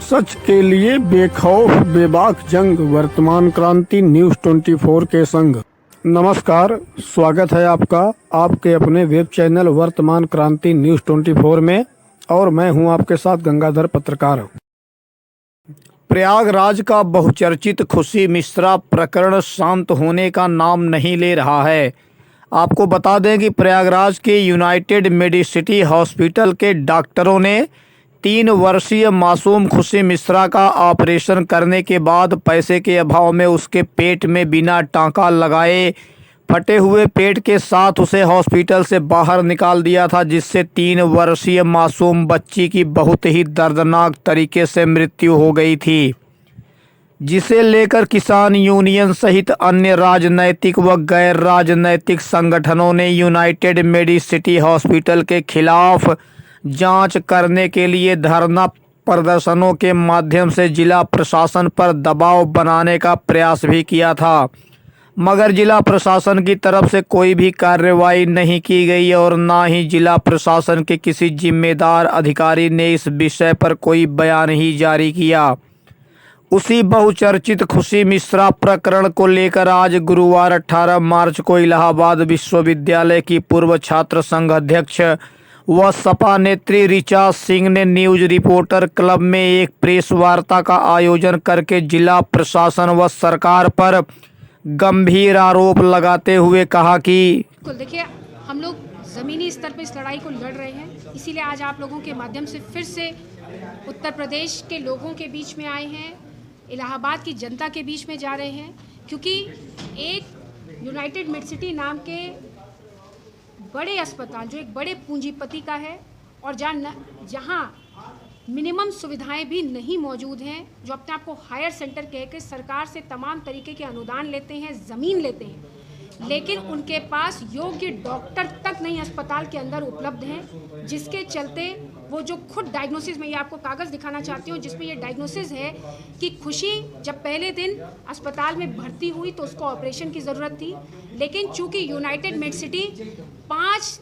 सच के लिए बेखौफ बेबाक जंग, वर्तमान क्रांति न्यूज़ 24 के संग। नमस्कार, स्वागत है आपका आपके अपने वेब चैनल वर्तमान क्रांति न्यूज़ 24 में, और मैं हूं आपके साथ गंगाधर पत्रकार। प्रयागराज का बहुचर्चित खुशी मिश्रा प्रकरण शांत होने का नाम नहीं ले रहा है। आपको बता दें कि प्रयागराज के यूनाइटेड मेडिसिटी हॉस्पिटल के डॉक्टरों ने 3 वर्षीय मासूम खुशी मिश्रा का ऑपरेशन करने के बाद पैसे के अभाव में उसके पेट में बिना टांका लगाए फटे हुए पेट के साथ उसे हॉस्पिटल से बाहर निकाल दिया था, जिससे 3 वर्षीय मासूम बच्ची की बहुत ही दर्दनाक तरीके से मृत्यु हो गई थी, जिसे लेकर किसान यूनियन सहित अन्य राजनैतिक व गैर राजनैतिक संगठनों ने यूनाइटेड मेडिसिटी हॉस्पिटल के खिलाफ जांच करने के लिए धरना प्रदर्शनों के माध्यम से जिला प्रशासन पर दबाव बनाने का प्रयास भी किया था, मगर जिला प्रशासन की तरफ से कोई भी कार्रवाई नहीं की गई और ना ही जिला प्रशासन के किसी जिम्मेदार अधिकारी ने इस विषय पर कोई बयान ही जारी किया। उसी बहुचर्चित खुशी मिश्रा प्रकरण को लेकर आज गुरुवार 18 मार्च को इलाहाबाद विश्वविद्यालय की पूर्व छात्र संघ अध्यक्ष व सपा नेत्री ऋचा सिंह ने न्यूज रिपोर्टर क्लब में एक प्रेस वार्ता का आयोजन करके जिला प्रशासन व सरकार पर गंभीर आरोप लगाते हुए कहा कि देखिए, हम लोग ज़मीनी स्तर पर इस लड़ाई को लड़ रहे हैं, इसीलिए आज आप लोगों के माध्यम से फिर से उत्तर प्रदेश के लोगों के बीच में आए हैं, इलाहाबाद की जनता के बीच में जा रहे हैं, क्योंकि एक यूनाइटेड मेडिसिटी नाम के बड़े अस्पताल जो एक बड़े पूंजीपति का है और जहाँ मिनिमम सुविधाएं भी नहीं मौजूद हैं, जो अपने आप को हायर सेंटर कह के सरकार से तमाम तरीके के अनुदान लेते हैं, ज़मीन लेते हैं, लेकिन उनके पास योग्य डॉक्टर तक नहीं अस्पताल के अंदर उपलब्ध हैं, जिसके चलते वो जो खुद डायग्नोसिस, मैं ये आपको कागज़ दिखाना चाहती हूँ जिसमें ये डायग्नोसिस है कि खुशी जब पहले दिन अस्पताल में भर्ती हुई तो उसको ऑपरेशन की ज़रूरत थी, लेकिन चूँकि यूनाइटेड मेडिसिटी 5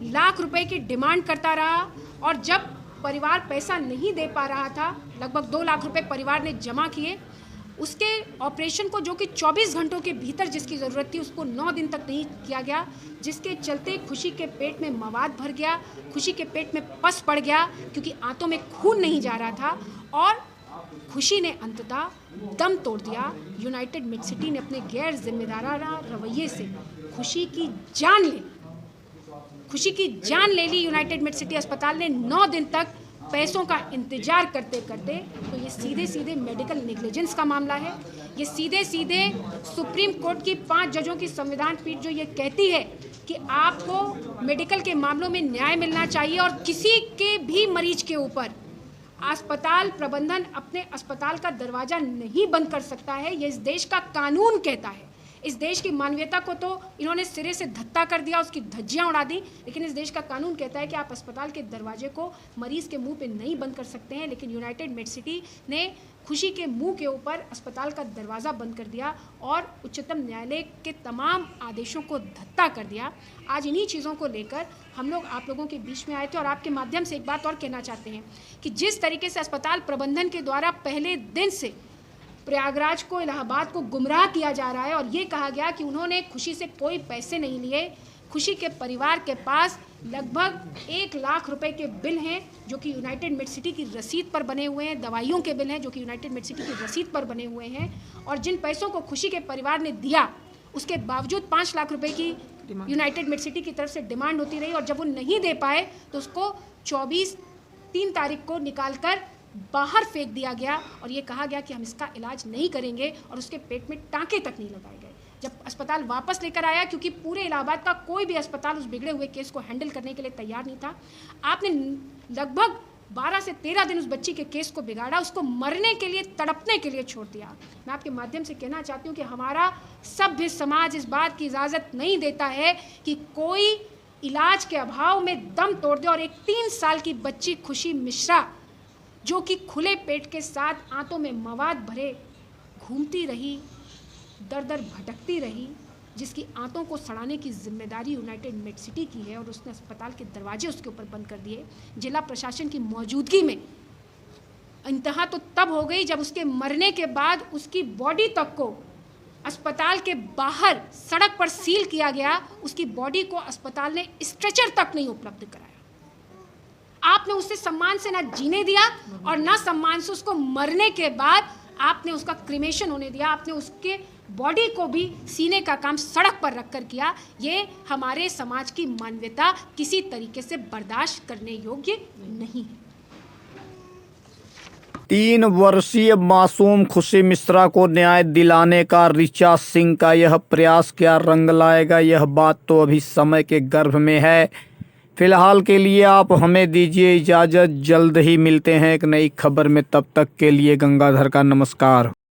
लाख रुपए की डिमांड करता रहा और जब परिवार पैसा नहीं दे पा रहा था, लगभग 2 लाख रुपए परिवार ने जमा किए, उसके ऑपरेशन को जो कि 24 घंटों के भीतर जिसकी ज़रूरत थी उसको 9 दिन तक नहीं किया गया, जिसके चलते खुशी के पेट में मवाद भर गया, खुशी के पेट में पस पड़ गया क्योंकि आंतों में खून नहीं जा रहा था और खुशी ने अंततः दम तोड़ दिया। यूनाइटेड मेडिसिटी ने अपने गैर जिम्मेदाराना रवैये से खुशी की जान ले ली। यूनाइटेड मेडिसिटी अस्पताल ने 9 दिन तक पैसों का इंतजार करते करते, तो ये सीधे सीधे मेडिकल नेग्लिजेंस का मामला है। ये सीधे सीधे सुप्रीम कोर्ट की 5 जजों की संविधान पीठ जो ये कहती है कि आपको मेडिकल के मामलों में न्याय मिलना चाहिए और किसी के भी मरीज के ऊपर अस्पताल प्रबंधन अपने अस्पताल का दरवाज़ा नहीं बंद कर सकता है। ये इस देश का कानून कहता है। इस देश की मानवीयता को तो इन्होंने सिरे से धत्ता कर दिया, उसकी धज्जियां उड़ा दी, लेकिन इस देश का कानून कहता है कि आप अस्पताल के दरवाजे को मरीज़ के मुंह पे नहीं बंद कर सकते हैं। लेकिन यूनाइटेड मेडिसिटी ने खुशी के मुंह के ऊपर अस्पताल का दरवाज़ा बंद कर दिया और उच्चतम न्यायालय के तमाम आदेशों को धत्ता कर दिया। आज इन्हीं चीज़ों को लेकर हम लोग आप लोगों के बीच में आए थे और आपके माध्यम से एक बात और कहना चाहते हैं कि जिस तरीके से अस्पताल प्रबंधन के द्वारा पहले दिन से प्रयागराज को, इलाहाबाद को गुमराह किया जा रहा है और ये कहा गया कि उन्होंने खुशी से कोई पैसे नहीं लिए। खुशी के परिवार के पास लगभग 1 लाख रुपए के बिल हैं जो कि यूनाइटेड मेडिसिटी की रसीद पर बने हुए हैं, दवाइयों के बिल हैं जो कि यूनाइटेड मेडिसिटी की रसीद पर बने हुए हैं, और जिन पैसों को खुशी के परिवार ने दिया उसके बावजूद 5 लाख रुपए की यूनाइटेड मेडिसिटी की तरफ से डिमांड होती रही और जब वो नहीं दे पाए तो उसको 3 तारीख को निकाल कर बाहर फेंक दिया गया और ये कहा गया कि हम इसका इलाज नहीं करेंगे और उसके पेट में टाँके तक नहीं लगाए गए। जब अस्पताल वापस लेकर आया, क्योंकि पूरे इलाहाबाद का कोई भी अस्पताल उस बिगड़े हुए केस को हैंडल करने के लिए तैयार नहीं था, आपने लगभग 12 से 13 दिन उस बच्ची के केस को बिगाड़ा, उसको मरने के लिए, तड़पने के लिए छोड़ दिया। मैं आपके माध्यम से कहना चाहती हूँ कि हमारा सभ्य समाज इस बात की इजाज़त नहीं देता है कि कोई इलाज के अभाव में दम तोड़ दे और एक 3 साल की बच्ची खुशी मिश्रा जो कि खुले पेट के साथ आंतों में मवाद भरे घूमती रही, दर दर भटकती रही, जिसकी आंतों को सड़ाने की जिम्मेदारी यूनाइटेड मेडिसिटी की है और उसने अस्पताल के दरवाजे उसके ऊपर बंद कर दिए। जिला प्रशासन की मौजूदगी में इंतहा तो तब हो गई जब उसके मरने के बाद उसकी बॉडी तक को अस्पताल के बाहर सड़क पर सील किया गया। उसकी बॉडी को अस्पताल ने स्ट्रेचर तक नहीं उपलब्ध कराया। आपने उसे सम्मान से ना जीने दिया और ना सम्मान से उसको मरने के बाद आपने उसका क्रिमेशन होने दिया। आपने उसके बॉडी को भी सीने का काम सड़क पर रखकर किया। ये हमारे समाज की मानवता किसी तरीके से बर्दाश्त करने योग्य नहीं है। 3 वर्षीय मासूम खुशी मिश्रा को न्याय दिलाने का ऋचा सिंह का यह प्रयास क्या रंग लाएगा, यह बात तो अभी समय के गर्भ में है। फिलहाल के लिए आप हमें दीजिए इजाज़त। जल्द ही मिलते हैं एक नई खबर में। तब तक के लिए गंगाधर का नमस्कार।